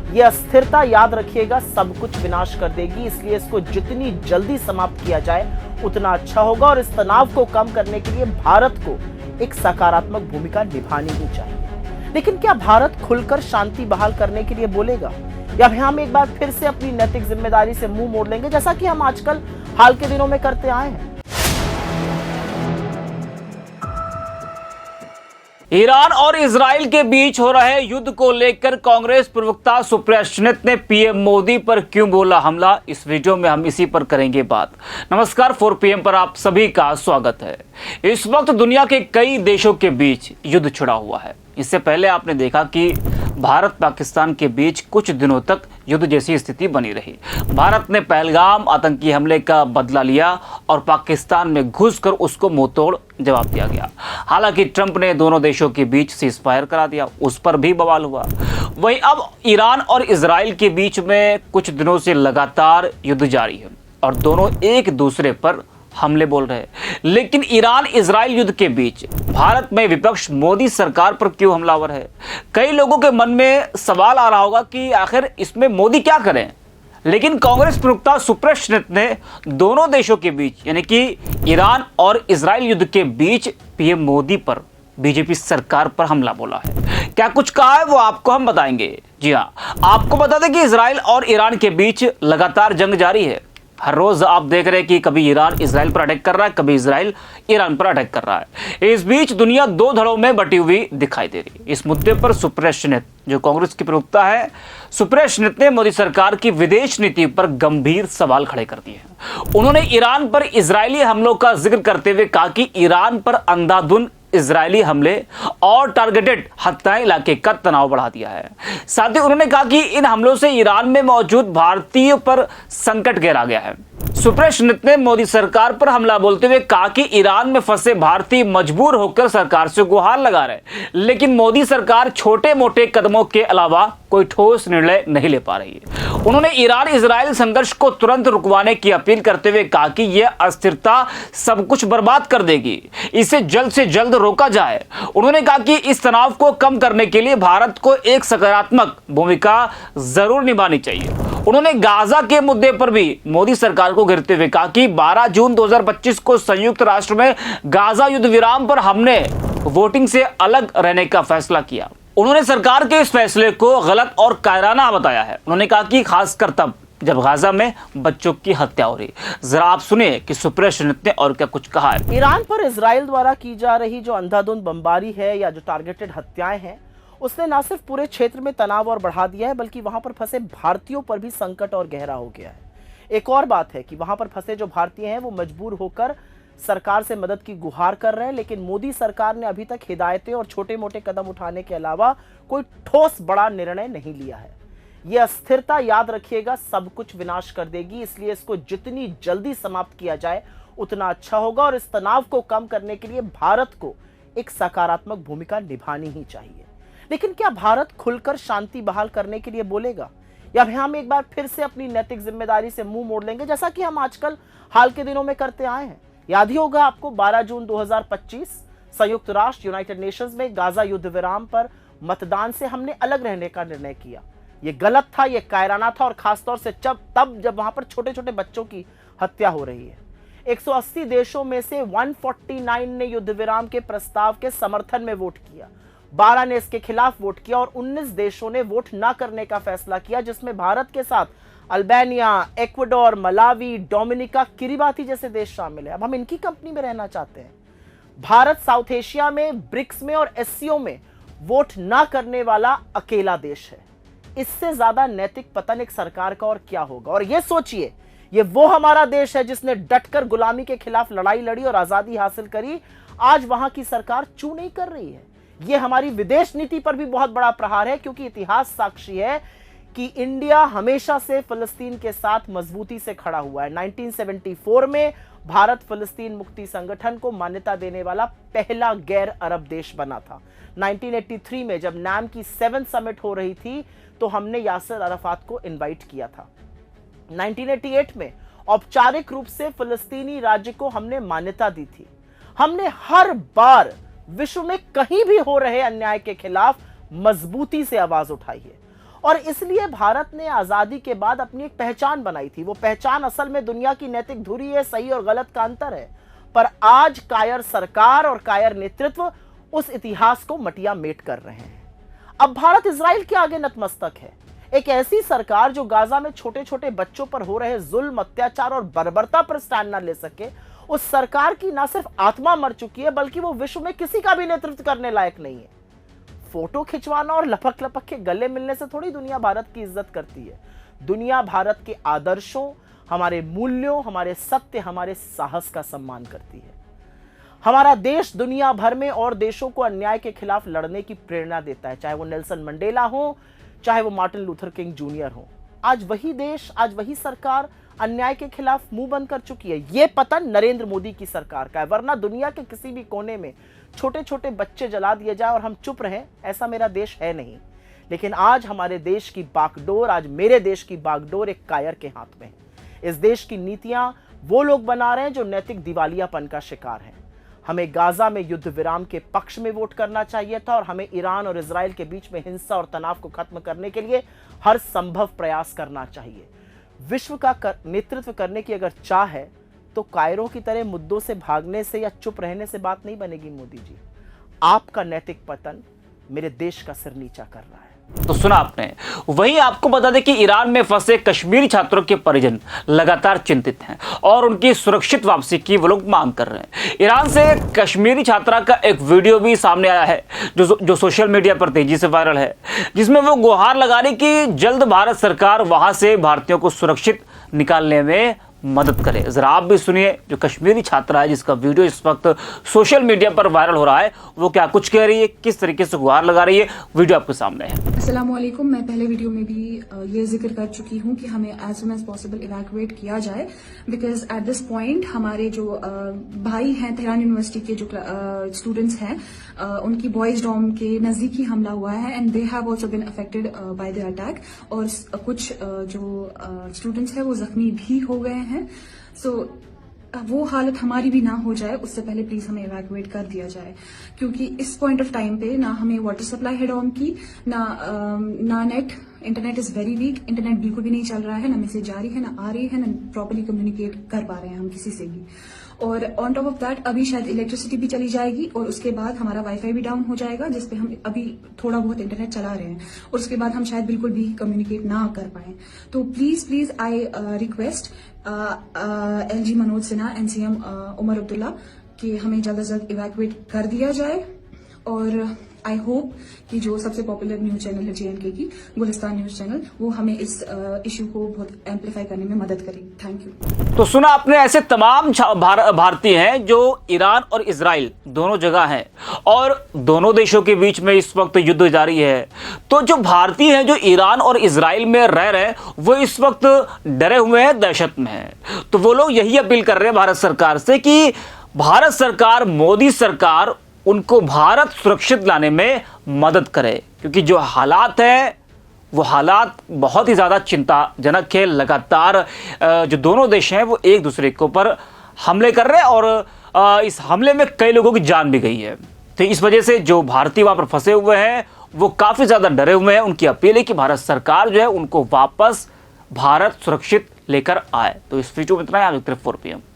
ये अस्थिरता, याद रखिएगा, सब कुछ विनाश कर देगी। इसलिए इसको जितनी जल्दी समाप्त किया जाए उतना अच्छा होगा। और इस तनाव को कम करने के लिए भारत को एक सकारात्मक भूमिका निभानी ही चाहिए। लेकिन क्या भारत खुलकर शांति बहाल करने के लिए बोलेगा, या हम एक बार फिर से अपनी नैतिक जिम्मेदारी से मुंह मोड़ लेंगे, जैसा कि हम आजकल हाल के दिनों में करते आए हैं? ईरान और इजराइल के बीच हो रहे युद्ध को लेकर कांग्रेस प्रवक्ता सुप्रिया सुले ने पीएम मोदी पर क्यों बोला हमला, इस वीडियो में हम इसी पर करेंगे बात। नमस्कार, 4PM पर आप सभी का स्वागत है। इस वक्त दुनिया के कई देशों के बीच युद्ध छिड़ा हुआ है। इससे पहले आपने देखा कि भारत पाकिस्तान के बीच कुछ दिनों तक युद्ध जैसी स्थिति बनी रही। भारत ने पहलगाम आतंकी हमले का बदला लिया और पाकिस्तान में घुसकर उसको मुंहतोड़ जवाब दिया गया। हालांकि ट्रंप ने दोनों देशों के बीच सीज फायर करा दिया, उस पर भी बवाल हुआ। वहीं अब ईरान और इजराइल के बीच में कुछ दिनों से लगातार युद्ध जारी है और दोनों एक दूसरे पर हमले बोल रहे हैं। लेकिन ईरान इजराइल युद्ध के बीच भारत में विपक्ष मोदी सरकार पर क्यों हमलावर है? कई लोगों के मन में सवाल आ रहा होगा कि आखिर इसमें मोदी क्या करें। लेकिन कांग्रेस प्रवक्ता सुप्रिया सुले ने दोनों देशों के बीच यानी कि ईरान और इजराइल युद्ध के बीच पीएम मोदी पर, बीजेपी सरकार पर हमला बोला है। क्या कुछ कहा है वो आपको हम बताएंगे। जी हाँ, आपको बता दें कि इजराइल और ईरान के बीच लगातार जंग जारी है। हर रोज आप देख रहे हैं कि कभी ईरान इजराइल पर अटैक कर रहा है, कभी इजराइल ईरान पर अटैक कर रहा है। इस बीच दुनिया दो धड़ों में बटी हुई दिखाई दे रही है। इस मुद्दे पर सुप्रिया सुले, जो कांग्रेस की प्रवक्ता है, सुप्रिया सुले ने मोदी सरकार की विदेश नीति पर गंभीर सवाल खड़े कर दिए हैं। उन्होंने ईरान पर इजरायली हमलों का जिक्र करते हुए कहा कि ईरान पर अंधाधुंध इजरायली हमले और टारगेटेड हत्याएं इलाके का तनाव बढ़ा दिया है। साथ ही उन्होंने कहा कि इन हमलों से ईरान में मौजूद भारतीयों पर संकट गहरा गया है। सुप्रिया सुले ने मोदी सरकार पर हमला बोलते हुए कहा कि ईरान में फंसे भारतीय मजबूर होकर सरकार से गुहार लगा रहे, लेकिन मोदी सरकार छोटे मोटे कदमों के अलावा कोई ठोस निर्णय नहीं ले पा रही है। उन्होंने ईरान इजराइल संघर्ष को तुरंत रुकवाने की अपील करते हुए कहा कि यह अस्थिरता सब कुछ बर्बाद कर देगी, इसे जल्द से जल्द रोका जाए। उन्होंने कहा कि इस तनाव को कम करने के लिए भारत को एक सकारात्मक भूमिका जरूर निभानी चाहिए। उन्होंने गाजा के मुद्दे पर भी मोदी सरकार को घेरते हुए कहा कि 12 जून 2025 को संयुक्त राष्ट्र में गाजा युद्ध विराम पर हमने वोटिंग से अलग रहने का फैसला किया। उन्होंने सरकार के इस फैसले को गलत और कायराना बताया है। उन्होंने कहा कि खासकर तब जब गाजा में बच्चों की हत्या हो रही। जरा आप सुनिए कि सुप्रिया सुले ने और क्या कुछ कहा है। ईरान पर इजराइल द्वारा की जा रही जो अंधाधुंध बमबारी है या जो टारगेटेड हत्याएं हैं, उसने न सिर्फ पूरे क्षेत्र में तनाव और बढ़ा दिया है, बल्कि वहां पर फंसे भारतीयों पर भी संकट और गहरा हो गया है। एक और बात है कि वहां पर फंसे जो भारतीय हैं वो मजबूर होकर सरकार से मदद की गुहार कर रहे हैं, लेकिन मोदी सरकार ने अभी तक हिदायतें और छोटे मोटे कदम उठाने के अलावा कोई ठोस बड़ा निर्णय नहीं लिया है। यह अस्थिरता, याद रखिएगा, सब कुछ विनाश कर देगी। इसलिए इसको जितनी जल्दी समाप्त किया जाए उतना अच्छा होगा। और इस तनाव को कम करने के लिए भारत को एक सकारात्मक भूमिका निभानी ही चाहिए। लेकिन क्या भारत खुलकर शांति बहाल करने के लिए बोलेगा, या हम एक बार फिर से अपनी नैतिक जिम्मेदारी से मुंह मोड़ लेंगे, जैसा कि हम आजकल हाल के दिनों में करते आए हैं? याद ही होगा आपको, 12 जून 2025 संयुक्त राष्ट्र यूनाइटेड नेशंस में गाजा युद्ध विराम पर मतदान से हमने अलग रहने का निर्णय किया। यह गलत था, यह कायराना था, और खासतौर से तब जब वहां पर छोटे छोटे बच्चों की हत्या हो रही है। 180 देशों में से 149 ने युद्ध विराम के प्रस्ताव के समर्थन में वोट किया, 12 ने इसके खिलाफ वोट किया और 19 देशों ने वोट न करने का फैसला किया, जिसमें भारत के साथ Albania, Ecuador, Malawi, Dominica, Kiribati जैसे देश शामिल है। अब हम इनकी कंपनी में रहना चाहते हैं। भारत साउथ एशिया में, ब्रिक्स में और एससीओ में वोट न करने वाला अकेला देश है। इससे ज्यादा नैतिक पतन एक सरकार का और क्या होगा। और ये सोचिए, ये वो हमारा देश है जिसने डटकर गुलामी के खिलाफ लड़ाई लड़ी और आजादी हासिल करी। आज वहां की सरकार चू नहीं कर रही है। ये हमारी विदेश नीति पर भी बहुत बड़ा प्रहार है, क्योंकि इतिहास साक्षी है कि इंडिया हमेशा से फिलिस्तीन के साथ मजबूती से खड़ा हुआ है। 1974 में भारत फिलिस्तीन मुक्ति संगठन को मान्यता देने वाला पहला गैर अरब देश बना था। 1983 में जब नाम की 7 समिट हो रही थी तो हमने यासिर अराफात को इनवाइट किया था। 1988 में औपचारिक रूप से फिलिस्तीनी राज्य को हमने मान्यता दी थी। हमने हर बार विश्व में कहीं भी हो रहे अन्याय के खिलाफ मजबूती से आवाज उठाई है। और इसलिए भारत ने आजादी के बाद अपनी एक पहचान बनाई थी। वो पहचान असल में दुनिया की नैतिक धुरी है, सही और गलत का अंतर है। पर आज कायर सरकार और कायर नेतृत्व उस इतिहास को मटिया मेट कर रहे हैं। अब भारत इजराइल के आगे नतमस्तक है। एक ऐसी सरकार जो गाजा में छोटे छोटे बच्चों पर हो रहे जुल्म, अत्याचार और बर्बरता पर स्टैंड न ले सके, उस सरकार की ना सिर्फ आत्मा मर चुकी है बल्कि वो विश्व में किसी का भी नेतृत्व करने लायक नहीं है। फोटो खिंचवाना और लपक लपक के गले मिलने से थोड़ी दुनिया भारत की इज्जत करती है। दुनिया भारत के आदर्शों, हमारे मूल्यों, हमारे सत्य, हमारे साहस का सम्मान करती है। हमारा देश दुनिया भर में और देशों को अन्याय के खिलाफ लड़ने की प्रेरणा देता है, चाहे वो नेल्सन मंडेला हो, चाहे वो मार्टिन लूथर किंग जूनियर हो। आज वही देश, आज वही सरकार अन्याय के खिलाफ मुंह बंद कर चुकी है। यह पतन नरेंद्र मोदी की सरकार का है, वरना दुनिया के किसी भी कोने में छोटे छोटे बच्चे जला दिए जाए और हम चुप रहें, ऐसा मेरा देश है नहीं। लेकिन आज हमारे देश की बागडोर, आज मेरे देश की बागडोर एक कायर के हाथ में है। इस देश की नीतियां वो लोग बना रहे हैं जो नैतिक दिवालियापन का शिकार हैं। हमें गाजा में युद्ध विराम के पक्ष में वोट करना चाहिए था और हमें ईरान और इजराइल के बीच में हिंसा और तनाव को खत्म करने के लिए हर संभव प्रयास करना चाहिए। विश्व का नेतृत्व करने की अगर चाह है तो कायरों की तरह मुद्दों से भागने से या चुप रहने से बात नहीं बनेगी। मोदी जी, आपका नैतिक पतन मेरे देश का सिर नीचा कर रहा है। तो सुना आपने। वहीं आपको बता दें कि ईरान में फंसे कश्मीरी छात्रों के परिजन लगातार चिंतित हैं और उनकी सुरक्षित वापसी की वो लोग मांग कर रहे हैं। ईरान से कश्मीरी छात्रा का एक वीडियो भी सामने आया है जो सोशल मीडिया पर तेजी से वायरल है, जिसमें वो गुहार लगा रही कि जल्द भारत सरकार वहां से भारतीयों को सुरक्षित निकालने में मदद करे। जरा आप भी सुनिए जो कश्मीरी छात्रा है जिसका वीडियो इस वक्त सोशल मीडिया पर वायरल हो रहा है, वो क्या कुछ कह रही है, किस तरीके से गुहार लगा रही है, वीडियो आपके सामने है। अस्सलाम वालेकुम। मैं पहले वीडियो में भी ये जिक्र कर चुकी हूँ कि हमें as soon as possible evacuate किया जाए, बिकॉज एट दिस पॉइंट हमारे जो भाई हैं तेहरान यूनिवर्सिटी के जो स्टूडेंट्स हैं, उनकी बॉयज डॉम के नजदीकी हमला हुआ है and they have also been affected by the attack और कुछ जो स्टूडेंट्स हैं वो जख्मी भी हो गए हैं। सो वो हालत हमारी भी ना हो जाए उससे पहले प्लीज हमें इवैक्यूएट कर दिया जाए, क्योंकि इस पॉइंट ऑफ टाइम पे ना हमें वाटर सप्लाई है डॉम की, ना net, internet is very weak, internet बिल्कुल भी नहीं चल रहा है, ना मैसेज जा रही है, ना आ रही है, ना प्रॉपर्ली कम्युनिकेट कर पा रहे हैं हम किसी से भी। और ऑन टॉप ऑफ दैट अभी शायद इलेक्ट्रिसिटी भी चली जाएगी और उसके बाद हमारा वाईफाई भी डाउन हो जाएगा, जिसपे हम अभी थोड़ा बहुत इंटरनेट चला रहे हैं और उसके बाद हम शायद बिल्कुल भी कम्युनिकेट ना कर पाए। तो please I request LG Manoj Sinha, NCM Omar Abdullah कि हमें जल्द से जल्द इवैक्यूएट कर दिया जाए। और आई होप कि जो सबसे पॉपुलर न्यूज चैनल है JNK की, गुलिस्तान न्यूज चैनल, वो हमें इस इश्यू को बहुत एम्पलीफाई करने में मदद करेगी। Thank you. तो सुना आपने, ऐसे तमाम भारतीय हैं जो ईरान और इजराइल दोनों जगह हैं और दोनों देशों के बीच में इस वक्त युद्ध जारी है। तो जो भारतीय हैं जो ईरान और इजराइल में रह रहे हैं वो इस वक्त डरे हुए हैं, दहशत में हैं। तो वो लोग यही अपील कर रहे हैं भारत सरकार से कि भारत सरकार, मोदी सरकार उनको भारत सुरक्षित लाने में मदद करे, क्योंकि जो हालात है वो हालात बहुत ही ज़्यादा चिंताजनक है। लगातार जो दोनों देश हैं वो एक दूसरे के ऊपर हमले कर रहे हैं और इस हमले में कई लोगों की जान भी गई है। तो इस वजह से जो भारतीय वहाँ पर फंसे हुए हैं वो काफ़ी ज़्यादा डरे हुए हैं। उनकी अपील है कि भारत सरकार जो है उनको वापस भारत सुरक्षित लेकर आए। तो इस वीडियो में इतना ही। आगे 4 PM।